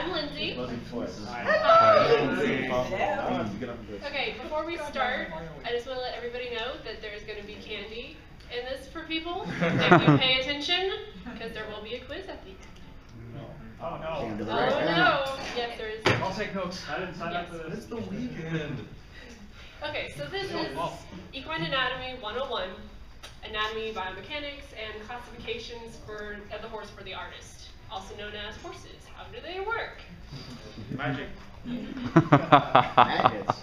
I'm Lindsay. Okay, before we start, I just want to let everybody know that there's going to be candy in this for people. If you pay attention, because there will be a quiz at the end. Oh no. Oh no. Yes, there is. I'll take notes. I didn't sign up for this. It's the weekend. Okay, so this is Equine Anatomy 101, Anatomy, Biomechanics, and Classifications of the horse for the artist, also known as horses. How do they work? Magic. Maggots.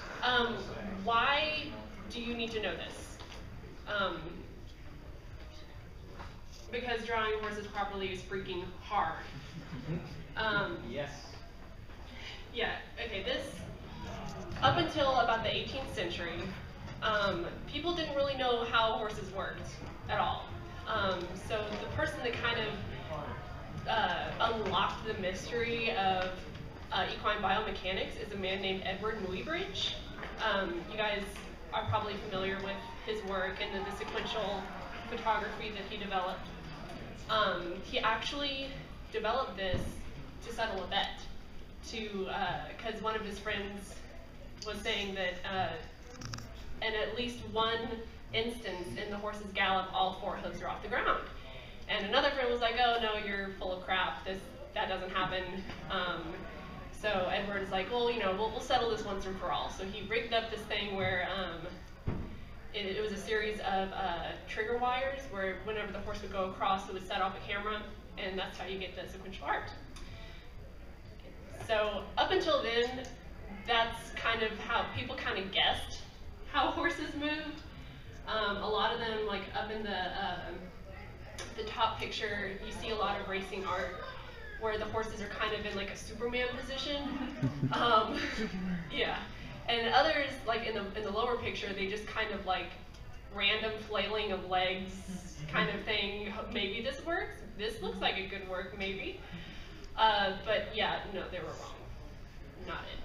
Why do you need to know this? Because drawing horses properly is freaking hard. Yes. Yeah, okay, this, up until about the 18th century, people didn't really know how horses worked at all. So the person that kind of unlocked the mystery of equine biomechanics is a man named Edward Muybridge. You guys are probably familiar with his work and the sequential photography that he developed. He actually developed this to settle a bet, because one of his friends was saying that in at least one instance in the horse's gallop, all four hooves are off the ground. And another friend was like, oh no, you're full of crap, that doesn't happen. So Edward's like, well, you know, we'll settle this once and for all. So he rigged up this thing where it was a series of trigger wires where whenever the horse would go across, it would set off a camera, and that's how you get the sequential art. So up until then, that's kind of how people kind of guessed how horses moved. A lot of them, like up in the top picture, you see a lot of racing art where the horses are kind of in like a Superman position. Yeah, and others, like in the lower picture, they just kind of like random flailing of legs kind of thing. Maybe this works. This looks like it could work, maybe. But yeah, no, they were wrong. Not it.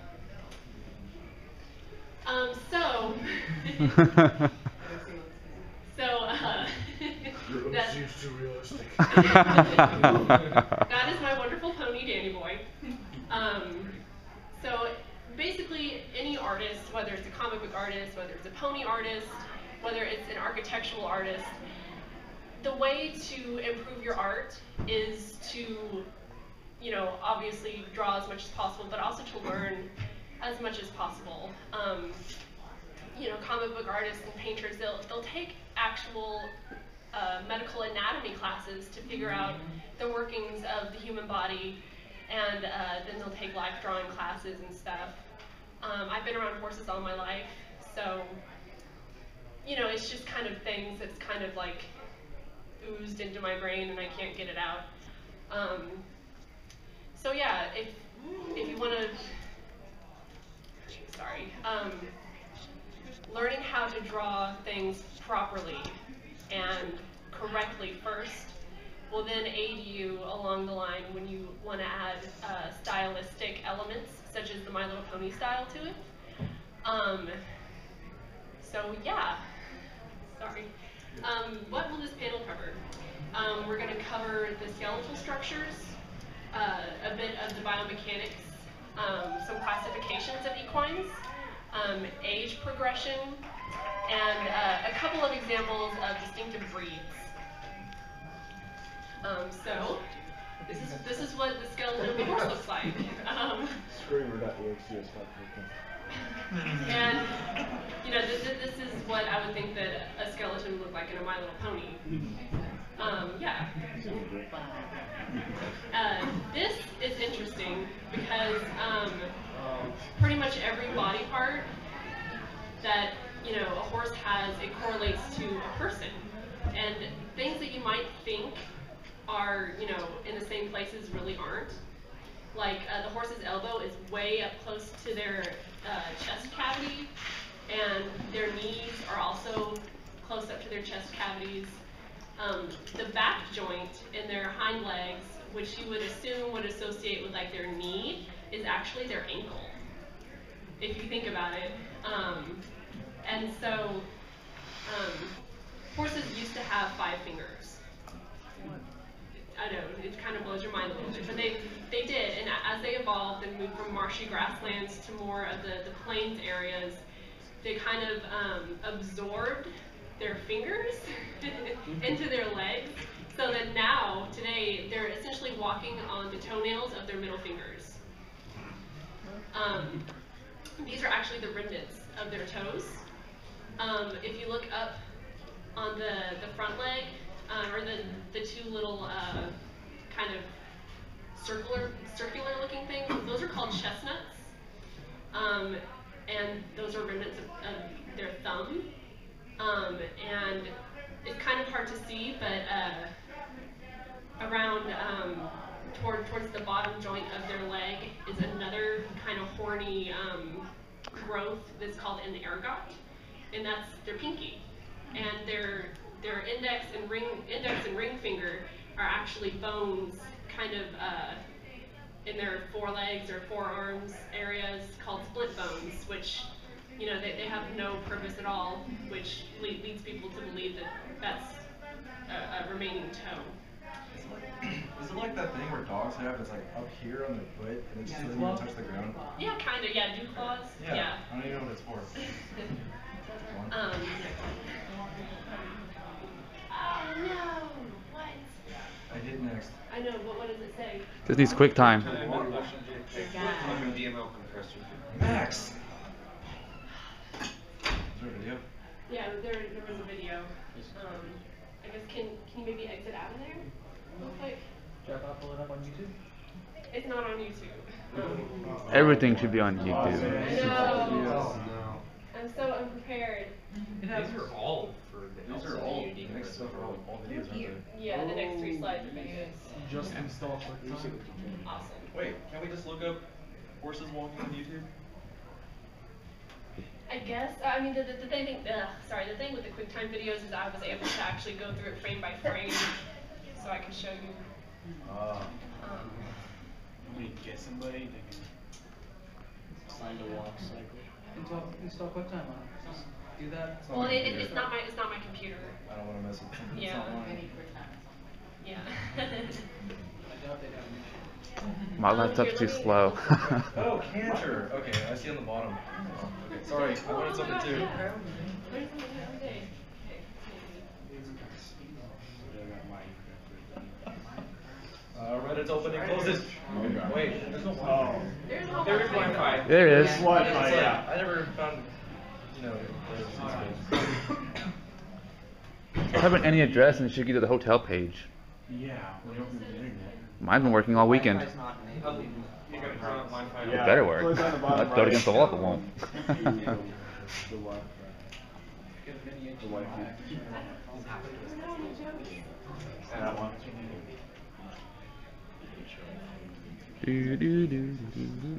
That seems too realistic. That is my wonderful pony, Danny Boy. So basically, any artist, whether it's a comic book artist, whether it's a pony artist, whether it's an architectural artist, the way to improve your art is to, you know, obviously draw as much as possible, but also to learn as much as possible. You know, comic book artists and painters, they'll take actual medical anatomy classes to figure out the workings of the human body, and then they'll take life drawing classes and stuff. I've been around horses all my life, so, you know, it's just kind of things that's kind of like oozed into my brain and I can't get it out. So yeah, if you want to, learning how to draw things properly and correctly first will then aid you along the line when you want to add stylistic elements, such as the My Little Pony style to it. So yeah, sorry. What will this panel cover? We're going to cover the skeletal structures, a bit of the biomechanics, some classifications of equines, age progression, and a couple of examples of distinctive breeds. So this is what the skeleton of the horse looks like. Screamer.exe. And you know, this is what I would think that a skeleton would look like in a My Little Pony. Yeah. This is interesting because pretty much every body part that, you know, a horse has, it correlates to a person. And things that you might think are, you know, in the same places really aren't. Like the horse's elbow is way up close to their chest cavity, and their knees are also close up to their chest cavities. The back joint in their hind legs, which you would assume would associate with like their knee, is actually their ankle, if you think about it. And so horses used to have 5 fingers. I know, it kind of blows your mind a little bit, but they did, and as they evolved and moved from marshy grasslands to more of the plains areas, they kind of absorbed their fingers into their legs, so that now, today, they're essentially walking on the toenails of their middle fingers. These are actually the remnants of their toes. If you look up on the front leg, or the two little kind of circular looking things, those are called chestnuts. And those are remnants of their thumb. And it's kind of hard to see, but around towards the bottom joint of their leg is another kind of horny growth that's called an ergot, and that's their pinky. And their index and ring finger are actually bones, kind of in their forelegs or forearms areas called split bones, which they have no purpose at all, which leads people to believe that that's a remaining toe. Is it like that thing where dogs have? It's like up here on their foot, and it just doesn't even touch the ground. Yeah, kind of. Yeah, dew claws. Yeah. I don't even know what it's for. Oh no! What? I hit next. I know, but what does it say? Just needs quick time. Max! Is there a video? Yeah, there was a video. I guess can you maybe exit out of there? Real quick. Pull it up on YouTube? It's not on YouTube. Everything should be on I YouTube. know. I'm so unprepared. These are all for the These are all next stuff are all videos, aren't they? Yeah, the next 3 slides are videos. Just install QuickTime. Awesome. Wait, can we just look up horses walking on YouTube? I guess. I mean, the thing with the QuickTime videos is I was able to actually go through it frame by frame, so I can show you. When you get somebody, they can find a walk cycle. Install QuickTime on it. Just do that. Well, it's not my computer. I don't want to mess with it. Yeah. Yeah. I doubt they'd have an My laptop's too slow. Oh, canter. Okay, I see on the bottom. Oh, okay, sorry, I wanted something too. Yeah. Learn something every day. Reddit's opening, close it. Wait, there's no Wi-Fi. There's no There is Wi-Fi. There it is. Wi-Fi, yeah. I never found, Type in any address and it should get to the hotel page. Yeah, when you open the internet. Mine's been working all weekend. It You gotta turn on Wi-Fi. better work. Let's throw it against the wall if it won't. That one. Do, do, do, do, do.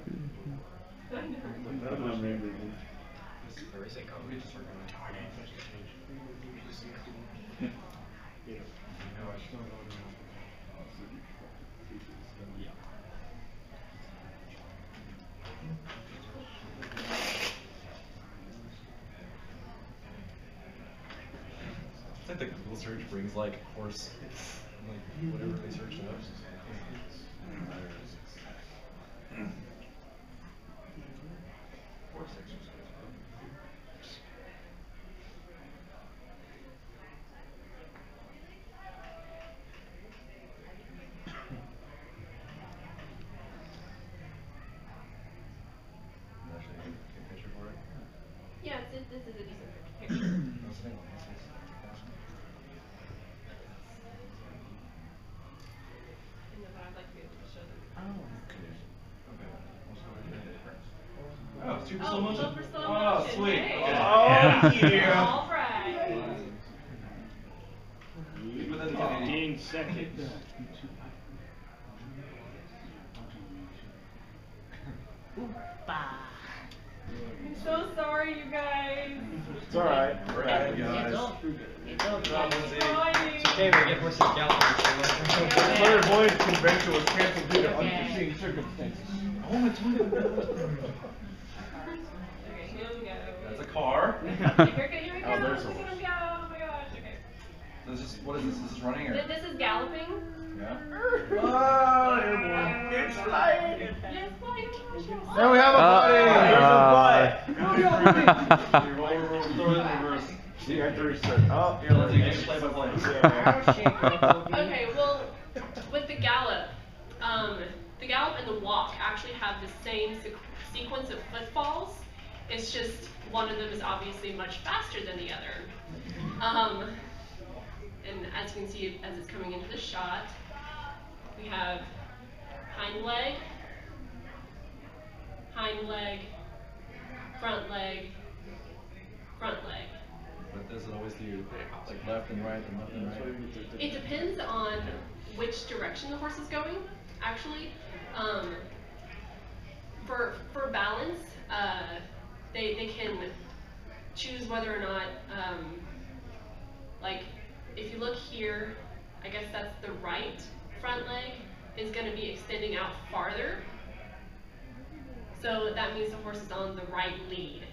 It's like the Google search brings like horse, like whatever they search up. Horse exercise. Actually, get a picture for it. Yeah, this is a decent picture. That's the thing. But I'd like to be able to show them. Oh, super Oh, slow motion. super slow Oh, motion. sweet. Hey. Okay. yeah. All right. Put that in 1080. 15 seconds. I'm so sorry, you guys. It's alright. Alright, guys. Okay, we get horses galloping. Clairvoyance convention was canceled due to unforeseen circumstances. Oh, my toilet. Okay, here we go. That's a car. Here we go. Oh, there's a Look at him go. Oh my gosh. Okay. This is, what is this? This is running or? This is galloping. Yeah. Oh, airborne. It's flying. There we have a buddy! Throw it in reverse. You have to restart. Oh, Here, let's get play by play. Okay, well, with the gallop and the walk actually have the same sequence of footfalls. It's just one of them is obviously much faster than the other. And as you can see, as it's coming into the shot, we have hind leg, front leg, front leg. But does it always do like left and right and left and right? It depends on which direction the horse is going, actually. For balance, they can choose whether or not, like, if you look here, I guess that's the right front leg is going to be extending out farther. So that means the horse is on the right lead.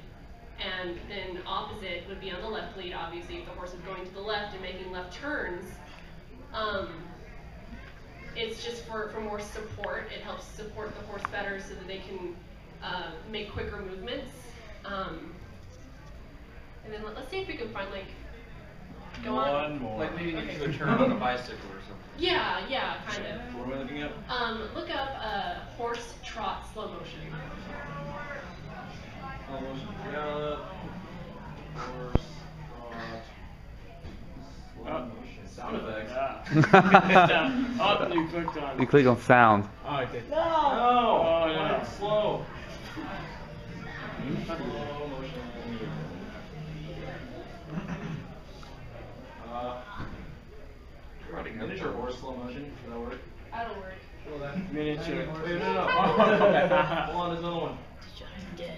And then opposite would be on the left lead, obviously, if the horse is going to the left and making left turns. It's just for more support. It helps support the horse better so that they can make quicker movements. And then let's see if we can find, like, go on. One more. Like maybe Okay. do a turn on a bicycle or something. Yeah, kind of. What am I looking at? Look up horse trot slow motion. Gallop, horse, trot, slow motion. Sound effects. Up and you clicked on. You click on sound. Oh, okay. No! Oh, no. It's slow. Slow motion. Miniature horse slow motion. Does that work? That'll work. Miniature. Wait, no. Hold on, there's another one.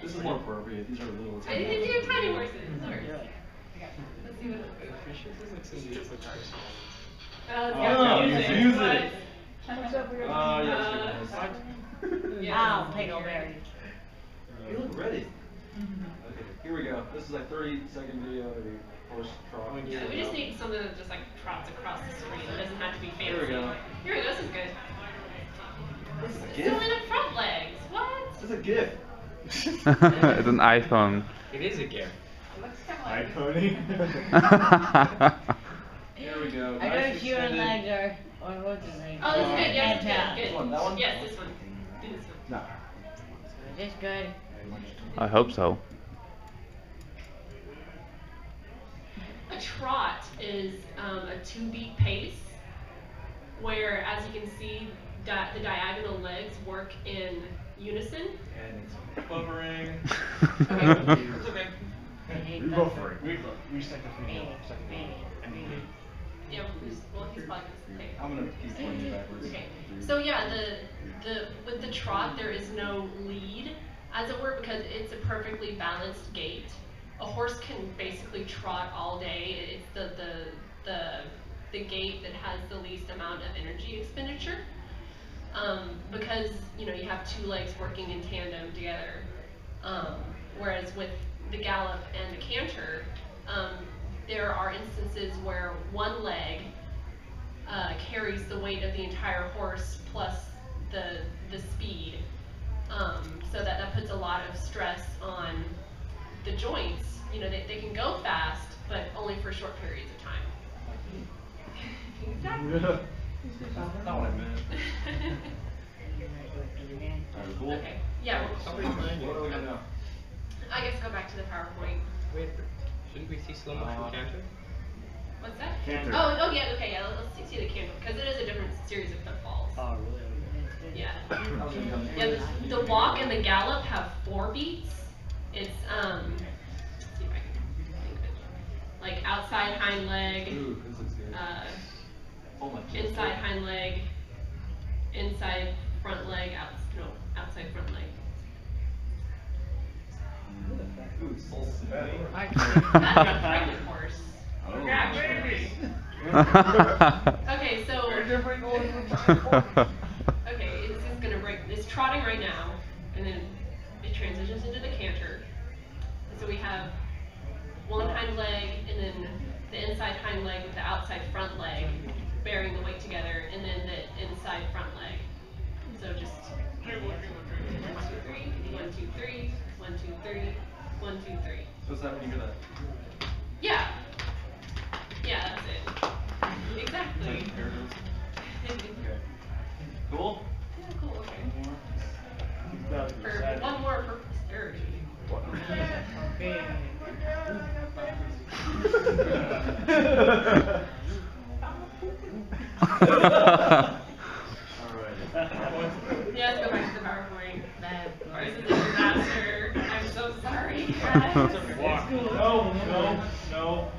This is more appropriate. These are little. I think these are tiny horses. Sorry. Okay, let's see what it looks like. Use it. Yeah. Wow, Pickleberry. You look ready. Okay, here we go. This is a 30-second video of a horse trot. Yeah, we just need something that just like trots across the screen. It doesn't have to be fancy. Here we go. Here we go. This is good. This is a It's GIF? still in the front legs. What? This is a GIF. It's an iPhone. It is a gift. It looks kind of like. Here we go. I Nice know if your extended- legs are, or what's his name? Oh, this is good. Yes, Can't good. This one, that one? Yes, this one. Do this one. No. Is this good? I hope so. A trot is a 2-beat pace, where, as you can see, the diagonal legs work in unison. And it's buffering. It's okay. We stuck the video. Yeah, he's probably going to take. I'm gonna keep pointing backwards. Okay. So yeah, with the trot there is no lead, as it were, because it's a perfectly balanced gait. A horse can basically trot all day. It's the gait that has the least amount of energy expenditure. Because you have two legs working in tandem together. Whereas with the gallop and the canter, there are instances where one leg carries the weight of the entire horse plus the speed. So that puts a lot of stress on the joints. They can go fast, but only for short periods of time. Exactly. That's not what I meant. Alright, cool. Okay. Yeah. What are we gonna do? I guess go back to the PowerPoint. Wait, shouldn't we see slow motion canter? What's that? Canter. Oh yeah. Okay. Yeah. Let's see the canter because it is a different series of footfalls. Oh, really? Yeah. Yeah. The walk and the gallop have 4 beats. It's let's see if I can think of it. Like outside hind leg, Ooh, this looks good. Oh my God. inside hind leg, inside front leg, outside front leg. Ooh, it's so sweaty. That's a pregnant horse. Oh. Okay, so okay, this is gonna break. It's trotting right now, and then it transitions into the canter. And so we have one hind leg, and then the inside hind leg with the outside front leg bearing the weight together, and then the inside front leg. So just 3. 1, 2, 3. 1, 2, 3. 1, 2, 3. What's that when you hear that? Yeah. Yeah, that's it. Exactly. Okay. Cool? Yeah, cool, okay. For one more for posterity. Yeah, let's go back to the PowerPoint. Or is it a disaster? I'm so sorry, guys. No.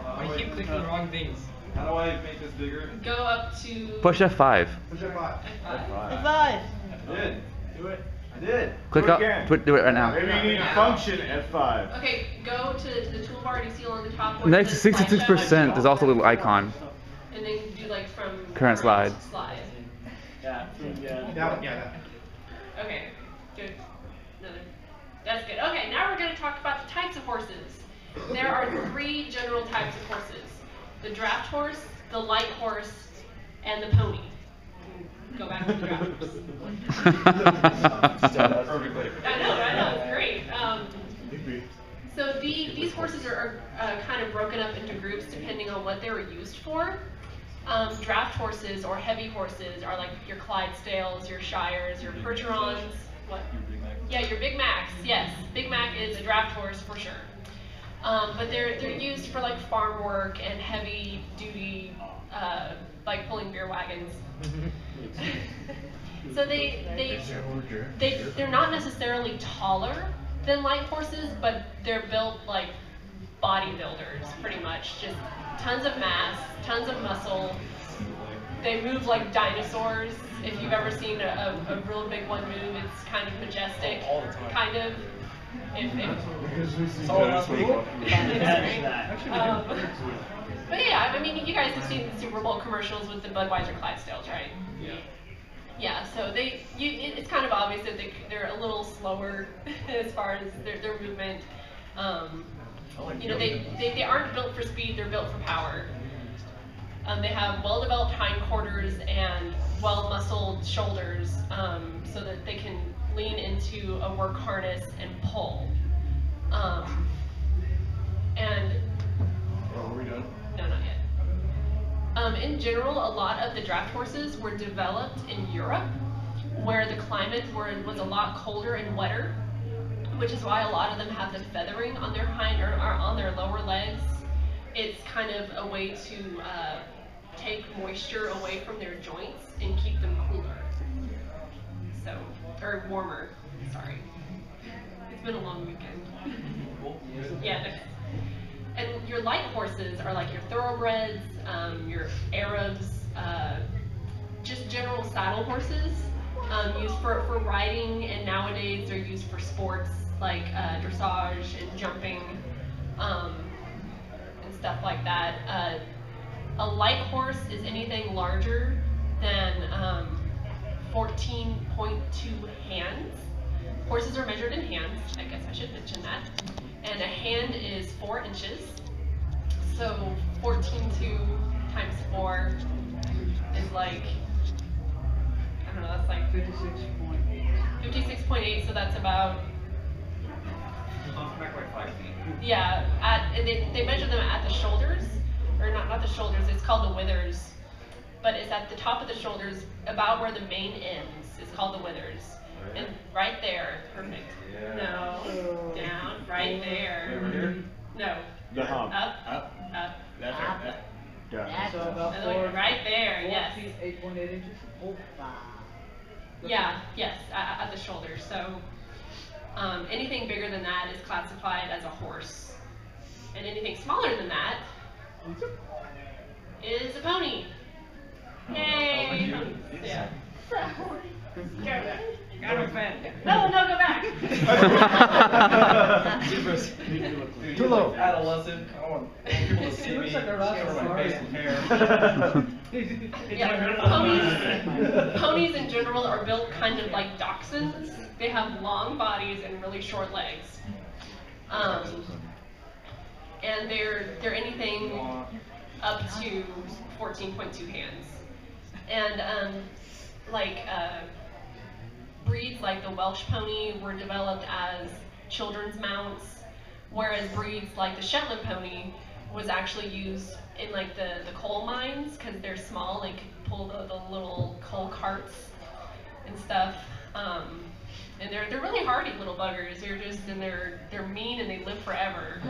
I keep clicking the wrong things. How do I make this bigger? Go up to Push F5. Push F5. F5. Five. I did. Do it. I did. Click Do it up. again. Do it right now. Maybe you need a function F5. Okay, go to the toolbar you see along the top. Next to 66%, there's also a little icon. And then do like from Current slide. Yeah. Okay, good. Another. That's good. Okay, now we're going to talk about the types of horses. There are 3 general types of horses: the draft horse, the light horse, and the pony. Go back to the draft horse. Perfectly. I know, it's great. So these horses are kind of broken up into groups depending on what they were used for. Draft horses or heavy horses are like your Clydesdales, your Shires, your Percherons. What? Yeah, your Big Macs. Yes, Big Mac is a draft horse for sure. But they're used for like farm work and heavy duty, like pulling beer wagons. So they're not necessarily taller than light horses, but they're built like bodybuilders, pretty much. Just tons of mass, tons of muscle. They move like dinosaurs. If you've ever seen a real big one move, it's kind of majestic, kind of. But yeah, I mean, you guys have seen the Super Bowl commercials with the Budweiser Clydesdales, right? Yeah. Yeah, so it's kind of obvious that they're a little slower as far as their movement. You know, they aren't built for speed; they're built for power. They have well-developed hindquarters and well-muscled shoulders, so that they can lean into a work harness and pull. Are we done? No, not yet. In general, a lot of the draft horses were developed in Europe, where the climate was a lot colder and wetter, which is why a lot of them have the feathering on their on their lower legs. It's kind of a way to take moisture away from their joints and keep them cooler. So, or warmer. Sorry. It's been a long weekend. Yeah. And your light horses are like your thoroughbreds, your Arabs, just general saddle horses, used for riding, and nowadays they're used for sports like dressage and jumping, and stuff like that. A light horse is anything larger than 14.2 hands. Horses are measured in hands. I guess I should mention that. And a hand is 4 inches. So 14.2 times 4 is like, I don't know, that's like 56.8. 56.8, so that's about, Back like 5 feet. yeah, they measure them at the shoulders, or not the shoulders, it's called the withers. But it's at the top of the shoulders, about where the mane ends. It's called the withers. And right there, perfect. Yeah. No, down, right there. Over here? No. The hump. Up, Up. up. That's up. right. Yeah. That's So about Another one, 4 right there, 4 yes. feet, 8.8 inches. Oh, five. Yeah, yes, at the shoulder. So anything bigger than that is classified as a horse. And anything smaller than that is a pony. Yay! Ponies. Yeah. Got him fat. No, go back. Too low. Adolescent. I want people to see He me. looks like a Cover my face Rastafarian. in hair. Yeah, ponies in general are built kind of like dachshunds. They have long bodies and really short legs. And they're anything up to 14.2 hands. And breeds like like the Welsh pony were developed as children's mounts, whereas breeds like the Shetland pony was actually used in like the coal mines because they're small, they could pull the little coal carts and stuff. And they're really hardy little buggers. They're just they're mean and they live forever.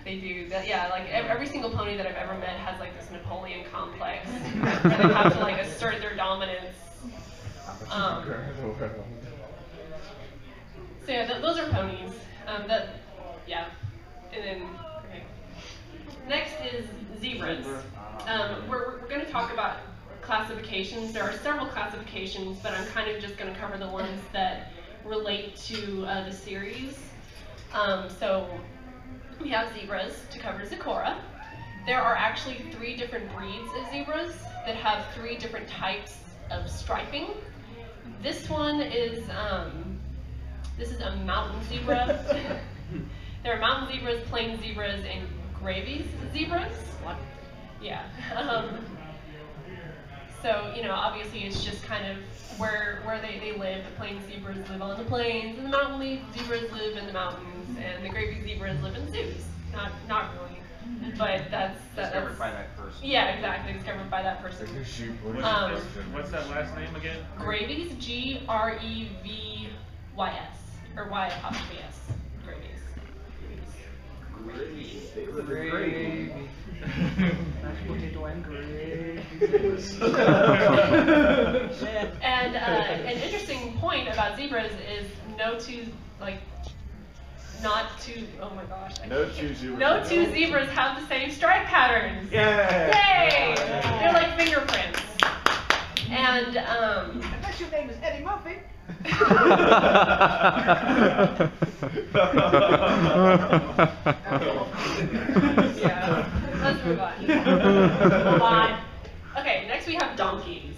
They do that, yeah. Like every single pony that I've ever met has like this Napoleon complex, where they have to like assert their dominance. So yeah, those are ponies. Yeah. And then okay. Next is zebras. We're going to talk about classifications. There are several classifications, but I'm kind of just going to cover the ones that relate to the series. So we have zebras to cover Zecora. There are actually 3 different breeds of zebras that have 3 different types of striping. This one is this is a mountain zebra. There are mountain zebras, plain zebras, and Gravy's zebras. What? Yeah. So, you know, obviously it's just kind of where they live. The plain zebras live on the plains, and the mountain zebras live in the mountains, and the Gravy zebras live in zoos. Not really, but that's Discovered by that person. Yeah, exactly. Discovered by that person. What's that last name again? Gravy's, Grevy's, or Y''S. Gravy's. Gravy. Mashed potato and gravy. And an interesting point about zebras is oh my gosh. No two zebras. No two zebras have the same stripe patterns. Yeah. Yay! They're like fingerprints. And I bet your name is Eddie Murphy. yeah, let's move on. Okay, next we have donkeys.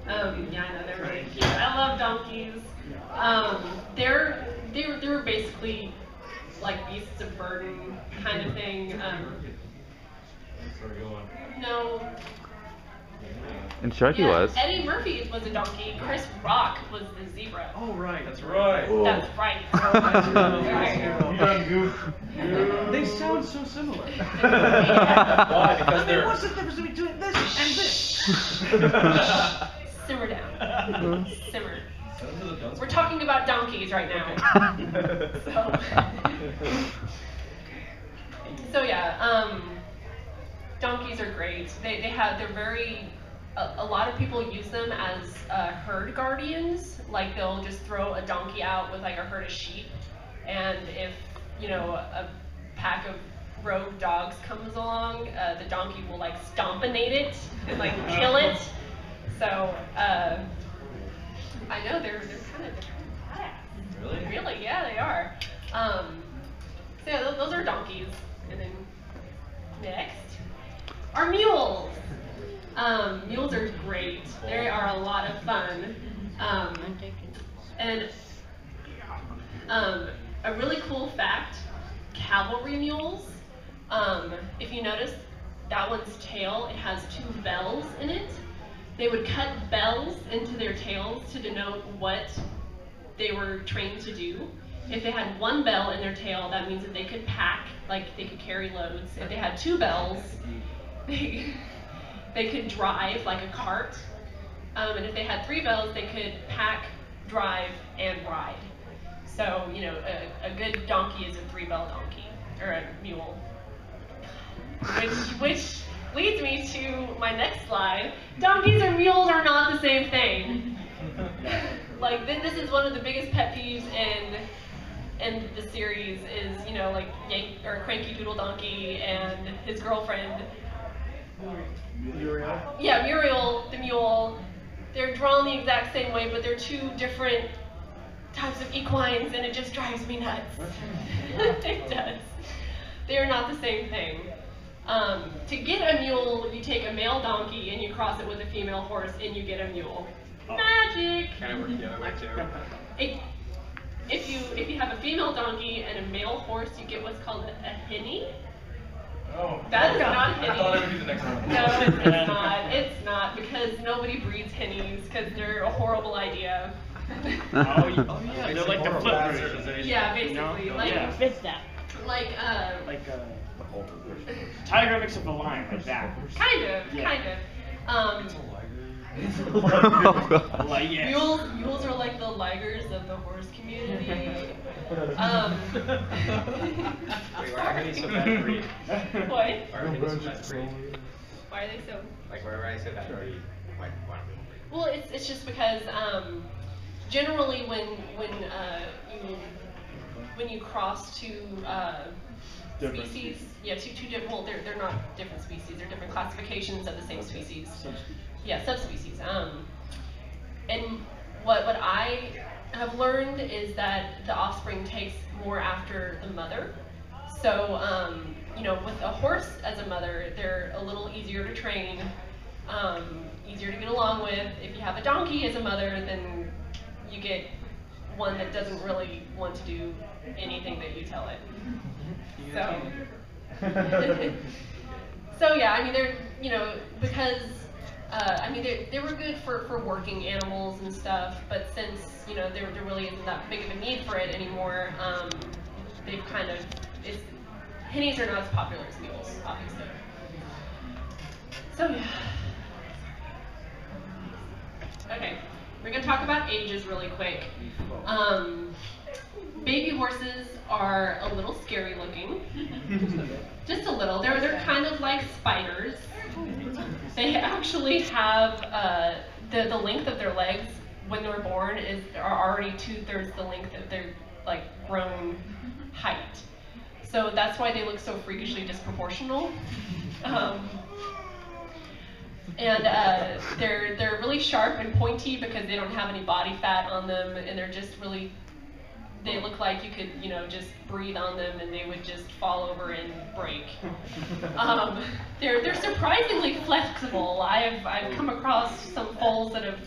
Yeah, I know they're really cute. I love donkeys. They were basically like beasts of burden kind of thing. No. And Sharky Yeah, was. Eddie Murphy was a donkey. Chris Rock was the zebra. Oh, right. That's right. That's right. You done goof. They sound so similar. Why? Because they're. What's the difference between this and this? Simmer down. Simmer. We're talking about donkeys right now. So yeah, donkeys are great. They're very. A lot of people use them as herd guardians. Like they'll just throw a donkey out with like a herd of sheep, and if a pack of rogue dogs comes along, the donkey will like stomponate it and like kill it. So I know they're kind of badass. Really? Really, yeah, they are. So yeah, those are donkeys. And then next are mules. Mules are great. They are a lot of fun. And a really cool fact, cavalry mules, if you notice, that one's tail, it has 2 bells in it. They would cut bells into their tails to denote what they were trained to do. If they had 1 bell in their tail, that means that they could pack, like they could carry loads. If they had 2 bells, they could drive like a cart. And if they had 3 bells, they could pack, drive, and ride. So, a good donkey is a 3-bell donkey, or a mule. Which leads me to my next slide. Donkeys and mules are not the same thing. Like, this is one of the biggest pet peeves in the series is, like Cranky Doodle Donkey and his girlfriend. Muriel? Yeah, Muriel, the mule. They're drawn the exact same way, but they're 2 different types of equines, and it just drives me nuts. It does. They are not the same thing. To get a mule, you take a male donkey and you cross it with a female horse, and you get a mule. Magic! Kind of work the other way too. If you have a female donkey and a male horse, you get what's called a hinny. Oh. That is not I thought it would henny. be the next one. No, it's not. It's not because nobody breeds hennies because they're a horrible idea. Oh yeah, they're like the flip version. Yeah, basically, like Yeah. Fits that. like Like tiger mixed with a lion, like that. kind of, Yeah. kind of. Like yes. Mules are like the ligers of the horse community. Wait, why are they so bad to read? What? Why are they so bad to read? Why are they so? Like, why are they so bad to read? Why don't we read? Well, it's just because generally when you cross two Different species, yeah, two different. Well, they're not different species. They're different classifications of the same species. Yeah, subspecies. And what I have learned is that the offspring takes more after the mother. So you know, with a horse as a mother, they're a little easier to train, easier to get along with. If you have a donkey as a mother, then you get one that doesn't really want to do anything that you tell it. So, so yeah, I mean, they're, you know, because, I mean, they were good for working animals and stuff, but since, you know, there really isn't that big of a need for it anymore, they've kind of, hennies are not as popular as mules, obviously. So, yeah. Okay, we're going to talk about ages really quick. Baby horses are a little scary looking. Just a little. They're kind of like spiders. They actually have the length of their legs when they're born are already 2/3 the length of their like grown height. So that's why they look so freakishly disproportional. And they're really sharp and pointy because they don't have any body fat on them, and they're just really. They look like you could, you know, just breathe on them and they would just fall over and break. They're surprisingly flexible. I've come across some foals that have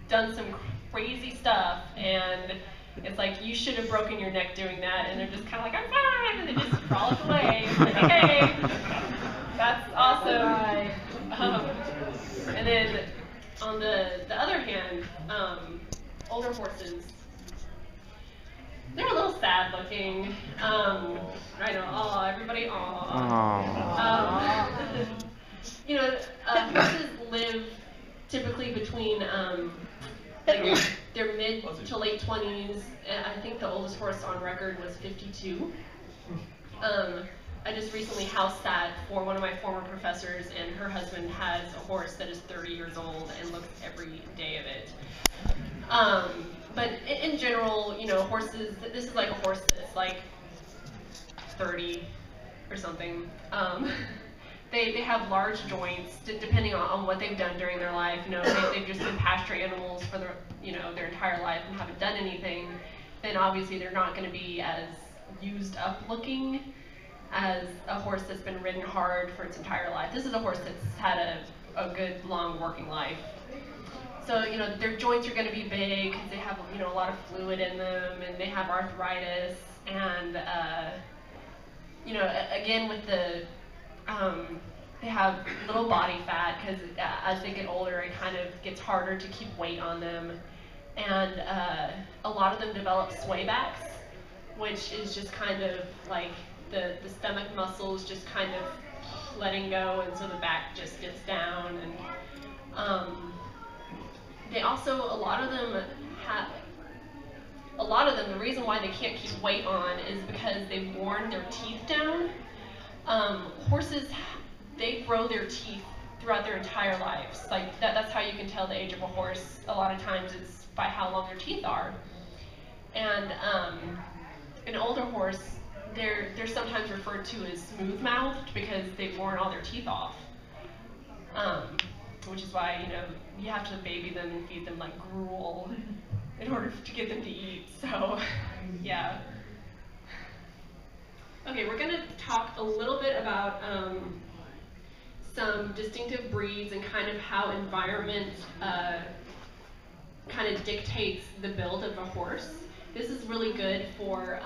done some crazy stuff, and it's like you should have broken your neck doing that, and they're just kind of like I'm fine, and they just frolic away. It's like, okay, that's awesome. And then on the other hand, older horses. They're a little sad looking. I know, aw, everybody, aw. You know, horses live typically between like their mid to late 20s. And I think the oldest horse on record was 52. I just recently house sat for one of my former professors, and her husband has a horse that is 30 years old and looks every day of it. But in general, you know, horses, this is like a horse that's like 30 or something. They have large joints, depending on what they've done during their life. You know, they've just been pasture animals for their entire life and haven't done anything. Then obviously they're not going to be as used up looking as a horse that's been ridden hard for its entire life. This is a horse that's had a good long working life. So, you know, their joints are going to be big because they have, you know, a lot of fluid in them, and they have arthritis, and, you know, again with the, they have little body fat because as they get older, it kind of gets harder to keep weight on them, and a lot of them develop swaybacks, which is just kind of like the stomach muscles just kind of letting go, and so the back just gets down, and, they also, a lot of them, the reason why they can't keep weight on is because they've worn their teeth down. Horses, they grow their teeth throughout their entire lives. Like, that's how you can tell the age of a horse. A lot of times it's by how long their teeth are. And an older horse, they're sometimes referred to as smooth-mouthed because they've worn all their teeth off. Which is why, you know, you have to baby them and feed them like gruel in order to get them to eat. So, yeah. Okay, we're going to talk a little bit about some distinctive breeds and kind of how environment kind of dictates the build of a horse. This is really good for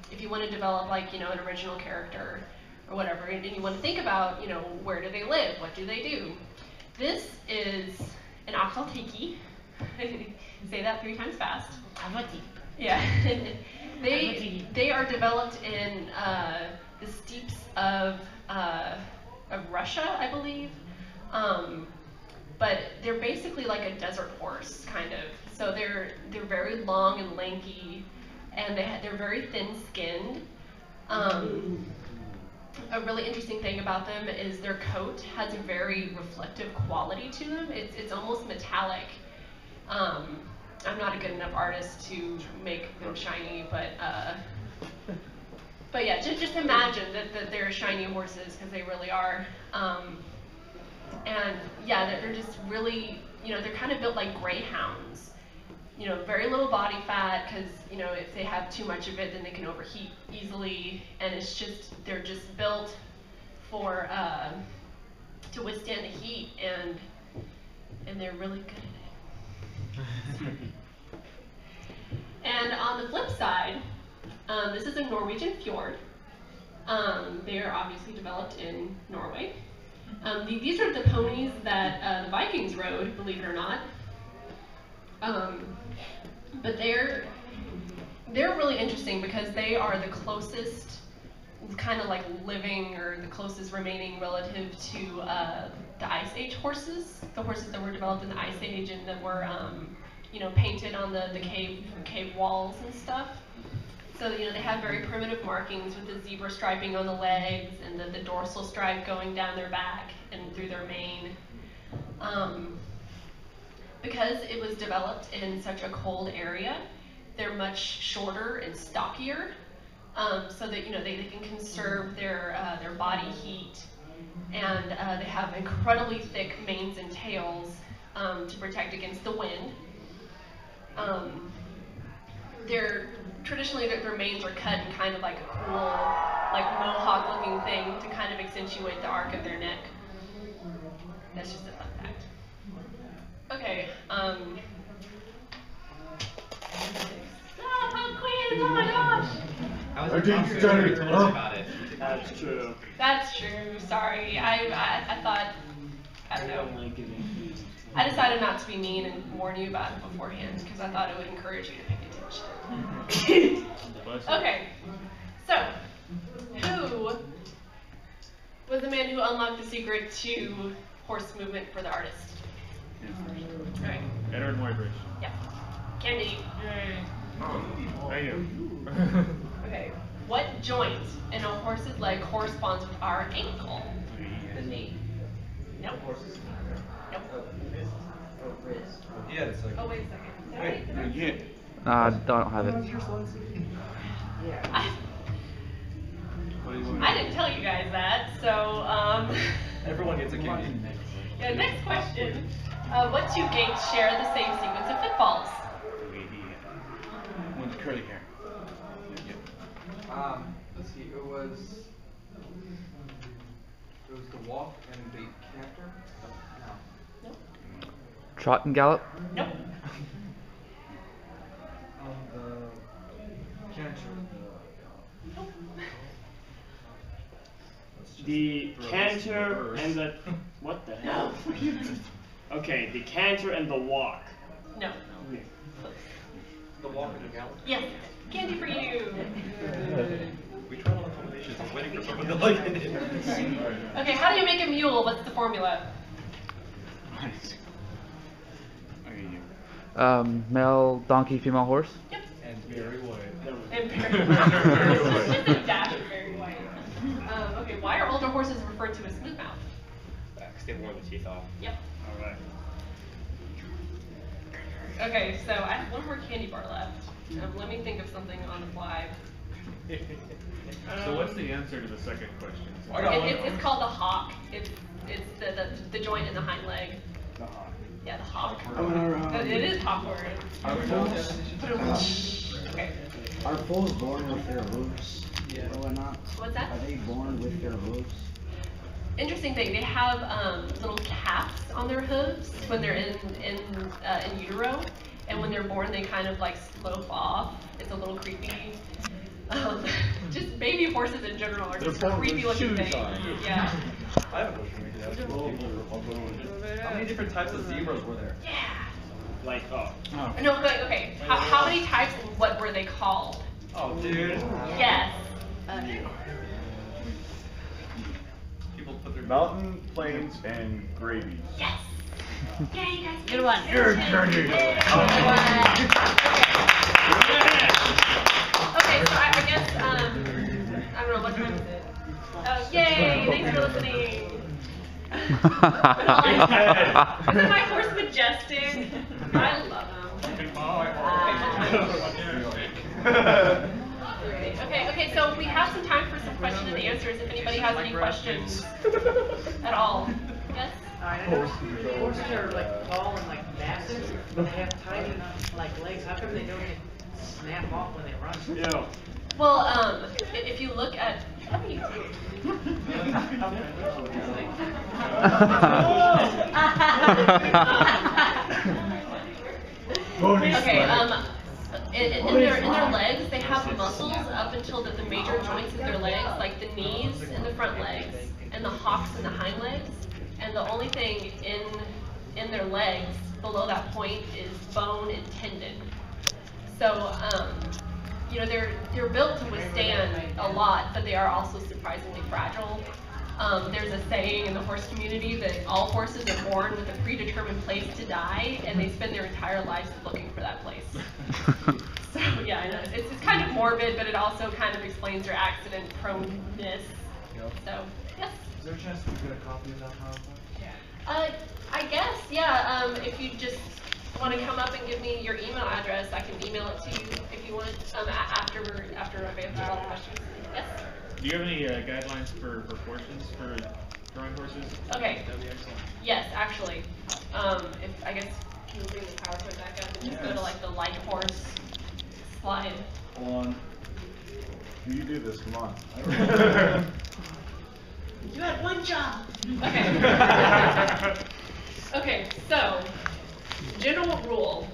if you want to develop like, you know, an original character. or whatever, and you want to think about, you know, where do they live? What do they do? This is an Axaltiki. Say that 3 times fast. Yeah. They are developed in the steppes of Russia, I believe. But they're basically like a desert horse, kind of. So they're very long and lanky, and they're very thin-skinned. A really interesting thing about them is their coat has a very reflective quality to them. It's almost metallic. I'm not a good enough artist to make them shiny, but yeah, just imagine that they're shiny horses, because they really are. And yeah, they're just really, you know, they're kind of built like greyhounds. You know, very little body fat, because, you know, if they have too much of it, then they can overheat easily. And it's just, they're just built for, to withstand the heat, and they're really good at it. And on the flip side, this is a Norwegian fjord. They are obviously developed in Norway. These are the ponies that the Vikings rode, believe it or not. But they're really interesting because they are the closest kind of like living, or the closest remaining relative to the Ice Age horses, the horses that were developed in the Ice Age and that were you know, painted on the cave walls and stuff. So, you know, they have very primitive markings with the zebra striping on the legs and the dorsal stripe going down their back and through their mane. Because it was developed in such a cold area, they're much shorter and stockier, so that, you know, they can conserve their body heat, and they have incredibly thick manes and tails to protect against the wind. Traditionally, their manes are cut in kind of like a cool, like mohawk-looking thing to kind of accentuate the arc of their neck. That's just a fun fact. Okay. Stop, Queen! Oh my gosh! I was told us about it. That's true. That's true. Sorry. I thought, I don't know. I decided not to be mean and warn you about it beforehand because I thought it would encourage you to pay attention. Okay, so who was the man who unlocked the secret to horse movement for the artist? All right. Edward Muybridge. Yeah. Candy. I am. Okay. What joint in a horse's leg corresponds with our ankle? The knee. Nope. Nope. Oh, wrist. Yeah, it's like. Oh, wait a second. Yeah. I don't have it. Yeah. I didn't tell you guys that, so Everyone gets a candy. yeah, next question. What 2 gaits share the same sequence of footfalls? One's curly hair. Let's see. It was the walk and the canter. No. Trot and gallop? Nope. The canter. The canter and the... What the hell? Okay, the canter and the walk. No. The walk and the gallop. Yes. Candy for you. We tried all the combinations. I was waiting for someone to like it. Okay, how do you make a mule? What's the formula? Male donkey, female horse? Yep. And very white. And very white. Just a dash of very white. Okay, why are older horses referred to as smooth mouth? Because they wore the teeth off. Yep. Alright. Okay, so I have one more candy bar left. Let me think of something on the fly. So what's the answer to the second question? It's called the hock. It's the joint in the hind leg. The hawk. Yeah, the hock. It is awkward. Okay. Are foals born with their hooves or whatnot? What's that? Are they born with their hooves? Interesting thing. They have little caps on their hooves when they're in utero, and when they're born, they kind of like slope off. It's a little creepy. Just baby horses in general are just They're born creepy with looking shoes things. on. Yeah. I have a question we could ask people. How many different types of zebras were there? Yeah. Like, oh. No, like, okay. How many types and what were they called? Oh, dude. Yes. People put their Mountain, plains, and gravies. Yes. Yeah, you guys. Good one. Good one. Okay, so I guess I don't know what time is it. Oh, yay! Thanks for listening. Isn't my horse majestic? I love him. Okay, so we have some time for some question and answers if anybody has any questions at all. Yes? Horses are like tall and like massive, but they have tiny like legs. How come they don't snap off when they run? Yeah. Well, if you look at okay, in their legs, they have muscles up until the major joints of their legs, like the knees and the front legs, and the hocks and the hind legs. And the only thing in their legs below that point is bone and tendon. So, you know, they're built to withstand a lot, but they are also surprisingly fragile. There's a saying in the horse community that all horses are born with a predetermined place to die, and they spend their entire lives looking for that place. So yeah, I know it's kind of morbid, but it also kind of explains their accident proneness. So yes. Is there a chance we get a copy of that PowerPoint? I guess, yeah. If you just want to come up and give me your email address, I can email it to you if you want. After I've answered all the questions. Yes. Do you have any guidelines for proportions for drawing horses? Okay. That'd be excellent. Yes, actually. If I guess can you bring the PowerPoint back up and just go to like the light horse slide. Hold on. You do this, come on. You had one job. Okay. Okay, so general rule.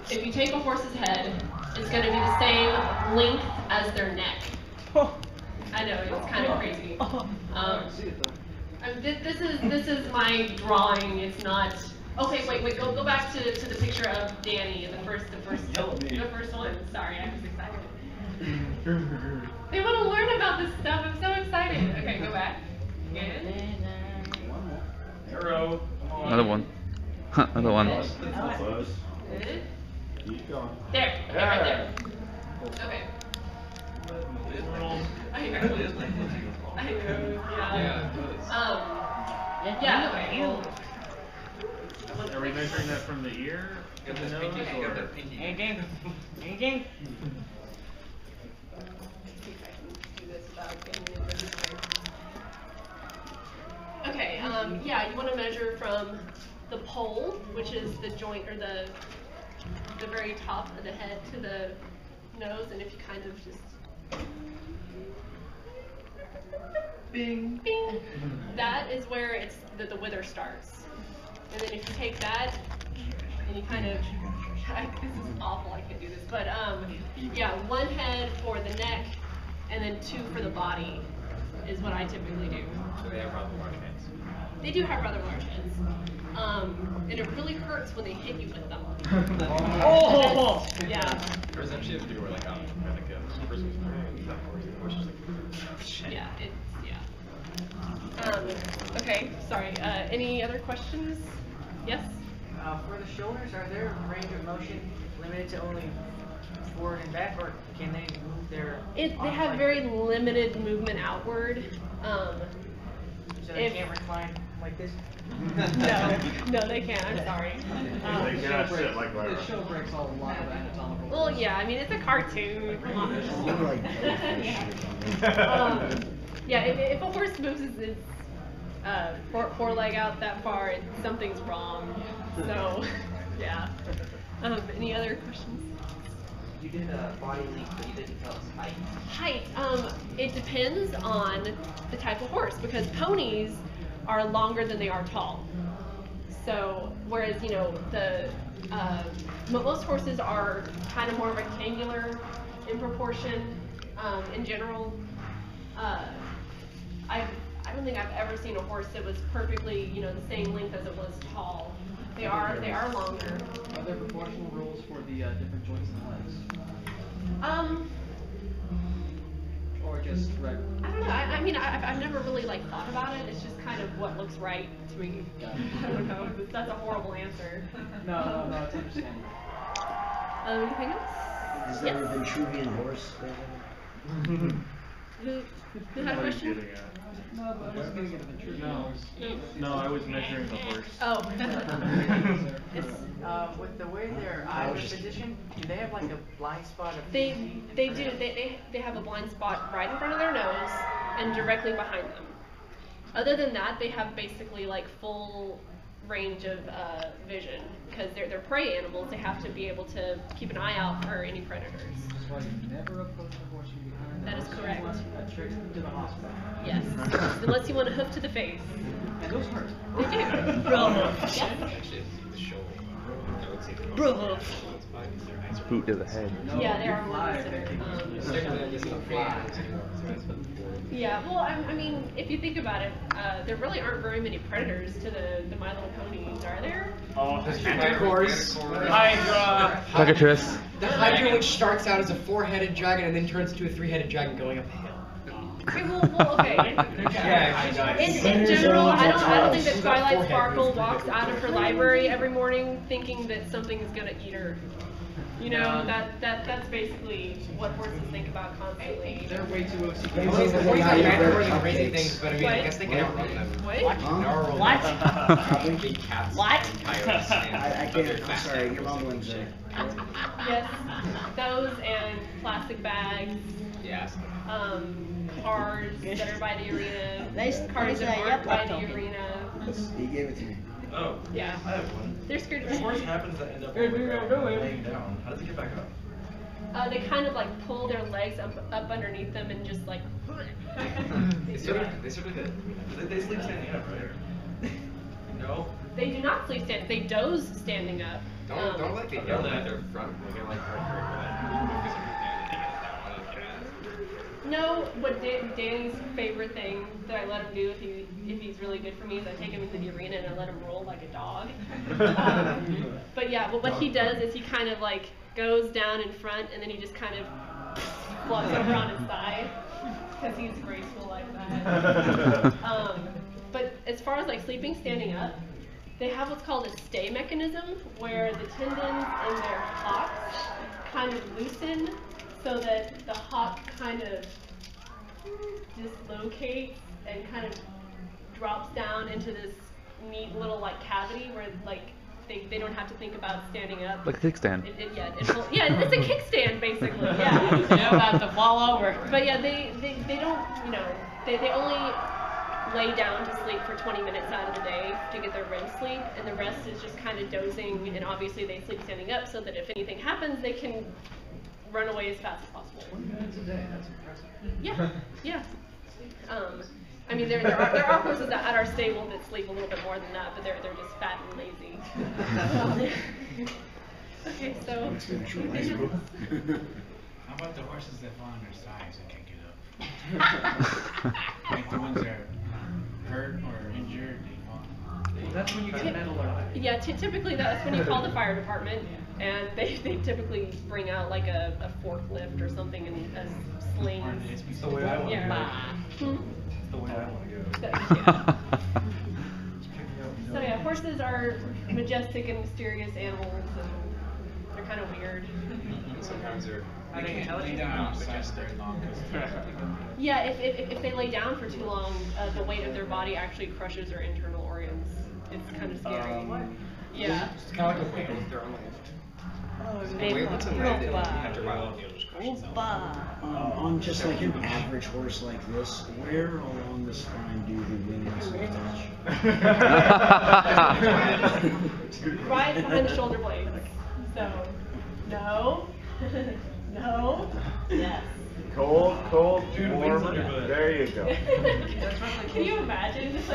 If you take a horse's head, it's going to be the same length as their neck. I know, it's kind of crazy. This is my drawing. It's not. Okay, wait. Go back to the picture of Danny in the first one. Sorry, I was excited. They want to learn about this stuff. I'm so excited. Okay, go back. Good. Arrow. Another one. Another one. Good. Keep going. There. Okay, right there. Okay. I know. Yeah. Are we measuring that from the ear to the nose, or? Anything? Okay, yeah, you want to measure from the pole, which is the joint or the very top of the head, to the nose, and if you kind of just bing, bing, that is where it's the wither starts. And then if you take that and you kind of, this is awful, I can't do this, but yeah, one head for the neck and then two for the body is what I typically do. So they have rather large heads. They do have rather large heads. And it really hurts when they hit you with them. Oh! Yeah. Or is that actually have to do where like a person was wearing that horse is like, oh shit. Yeah, okay, sorry. Any other questions? Yes? For the shoulders, are their range of motion limited to only forward and back, or can they move their They have very limited movement outward. So they can't recline like this? No, they can't. I'm sorry. They cannot sit like The Lyra. show breaks all a lot of anatomical. Well, yeah. I mean, it's a cartoon. Come on. Yeah. If a horse moves its foreleg out that far, something's wrong. So, yeah. Any other questions? You did body length, but you didn't tell us height. Height. It depends on the type of horse, because ponies are longer than they are tall. So, whereas, you know, most horses are kind of more rectangular in proportion. In general, I don't think I've ever seen a horse that was perfectly, the same length as it was tall. They are longer. Are there proportional rules for the different joints in the legs? Or just regular? I don't know. I mean, I've never really thought about it. It's just kind of what looks right to me. I don't know. That's a horrible answer. No, it's understandable. Anything else? Has there ever been Truvian horse? Who had a question? No, but I was gonna get the true. No, I was measuring the horse. Oh. With the way their eyes are positioned, do they have like a blind spot? They do. They have a blind spot right in front of their nose and directly behind them. Other than that, they have basically full range of vision because they're prey animals. They have to be able to keep an eye out for any predators. That's why you never approach a horse from behind. That is correct. Straight to the hospital. Yes. Unless you want a hoof to the face. And those hurt. They do. Bro. Boot to the head. Yeah, they are more Yeah, well, I mean, if you think about it, there really aren't very many predators to the My Little Ponies, are there? Oh, Of course. Hydra. Cockatrice. The Hydra, which starts out as a 4-headed dragon and then turns into a 3-headed dragon going up a hill. Okay, well, okay. In general, I don't think that Twilight Sparkle walks out of her library every morning thinking that something's gonna eat her. That's basically what horses think about constantly. They're way too OCD. Horses are crazy things, but I mean, I guess they can outrun them. What? What? Big cats. What? Coyotes. I can't, I'm sorry, your rumblings there. Yes, those and plastic bags. Yes. Cars that are by the arena. Nice. Cars that aren't by the arena. He gave it to me. Oh. Yeah. I have one. They're scared If of horse me. happens to end up on the ground laying down, how does it get back up? They kind of pull their legs up underneath them and just They sort of hit. They sleep standing up, right? No? They do not sleep standing. They doze standing up. Don't like they yell at their front. They get No, but Danny's favorite thing that I let him do if he's really good for me is I take him into the arena and I let him roll like a dog. But yeah, what he does is he kind of goes down in front and then he just kind of flops over on his side because he's graceful like that. But as far as sleeping standing up, they have what's called a stay mechanism where the tendons in their hocks kind of loosen so that the hock kind of dislocates and kind of drops down into this neat little cavity where they don't have to think about standing up. Like a kickstand. It's a kickstand basically. Yeah. You don't have to fall over. But yeah, they don't they only lay down to sleep for 20 minutes out of the day to get their REM sleep, and the rest is just kind of dozing, and obviously they sleep standing up so that if anything happens, they can run away as fast as possible. 20 minutes a day, that's impressive. Yeah. I mean, there are horses at our stable that sleep a little bit more than that, but they're just fat and lazy. Okay, so. How about the horses that fall on their sides and can't get up? Like the ones that are hurt or injured, they fall. Well, that's when you get metal or Yeah, typically that's when you call the fire department, and they typically bring out a forklift or something and a sling. It's the way I want to go. It's the way I want to go. So yeah, horses are majestic and mysterious animals, and they're kind of weird. Sometimes they're They can't lay down on the sides very long. Yeah, if they lay down for too long, the weight of their body actually crushes their internal organs. It's kind of scary. Yeah. It's kind of like a whale if they're on what's a whale that after a while they'll just crush itself. On just an average horse like this, where along the spine do the wings touch? Right behind the shoulder blades. So, no, no, yes. Cold, warm. There you go. Can you imagine just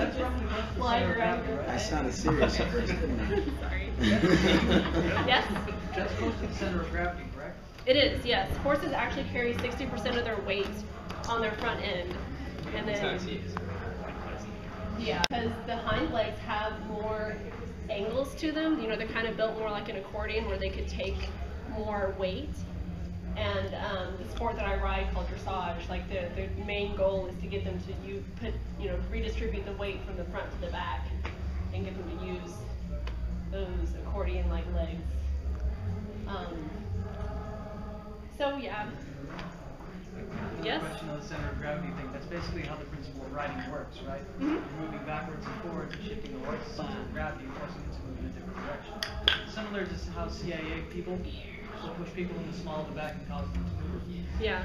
flying around your I sounded serious at first, didn't I? Sorry. Yes? That's close to the center of gravity, correct? It is, yes. Horses actually carry 60% of their weight on their front end. And then, yeah, because the hind legs have more angles to them. You know, they're kind of built more like an accordion where they could take more weight. And the sport that I ride called dressage, like the main goal is to get them to redistribute the weight from the front to the back and get them to use those accordion-like legs. So yeah. Yes? Question of the center of gravity thing. That's basically how the principle of riding works, right? Mm-hmm. You're moving backwards and forwards and shifting the horse's center of gravity, forcing it to move in a different direction. Similar to how CIA people will push people in the small of the back and cause them to move. Yeah.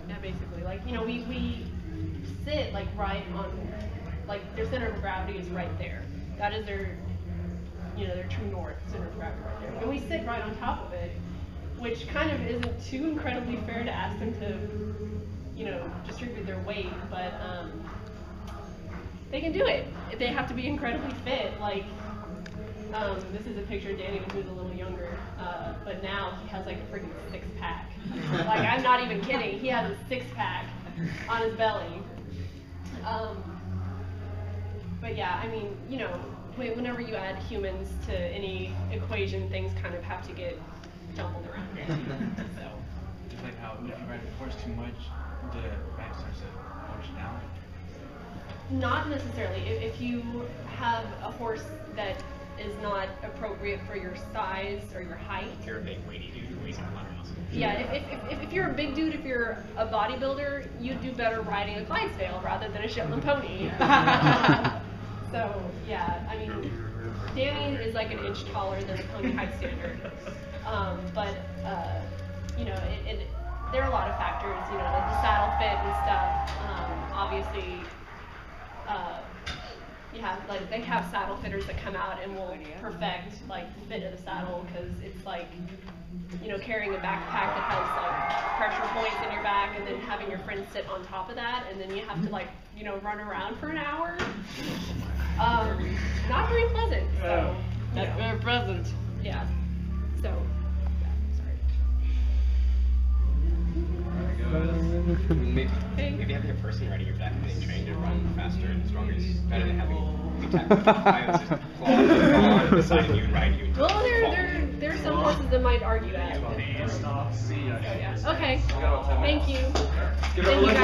Yeah, basically. Like, you know, we sit like right on, like their center of gravity is right there. That is their, you know, their true north, center of gravity right there. And we sit right on top of it, which kind of isn't too incredibly fair to ask them to, you know, distribute their weight, but they can do it. They have to be incredibly fit. Like, this is a picture of Danny when he was a little younger, but now he has like a freaking 6-pack. Like, I'm not even kidding. He has a 6-pack on his belly. But yeah, I mean, you know, whenever you add humans to any equation, things kind of have to get jumbled around. So. Just like how if you ride a horse too much, the back starts to push down. Not necessarily. If you have a horse that is not appropriate for your size or your height. If you're a big weighty dude who weighs a lot of muscle. Yeah, if you're a big dude, if you're a bodybuilder, you'd do better riding a Clydesdale rather than a Shetland pony. So yeah, I mean, Danny is like an inch taller than the pony height standard. But you know, there are a lot of factors. You know, like the saddle fit and stuff. Obviously, you have like they have saddle fitters that come out and will perfect like the fit of the saddle because it's like, you know, carrying a backpack that has like pressure points in your back and then having your friend sit on top of that and then you have to like, you know, run around for an hour. Not very pleasant. So, Not very pleasant. Yeah. So, Maybe having a person riding your back and getting trained to run faster and stronger is better than having clients just claw on the side of you and ride you. Well, there are some horses that might argue that. So, yeah. Okay. Thank you. Thank you guys.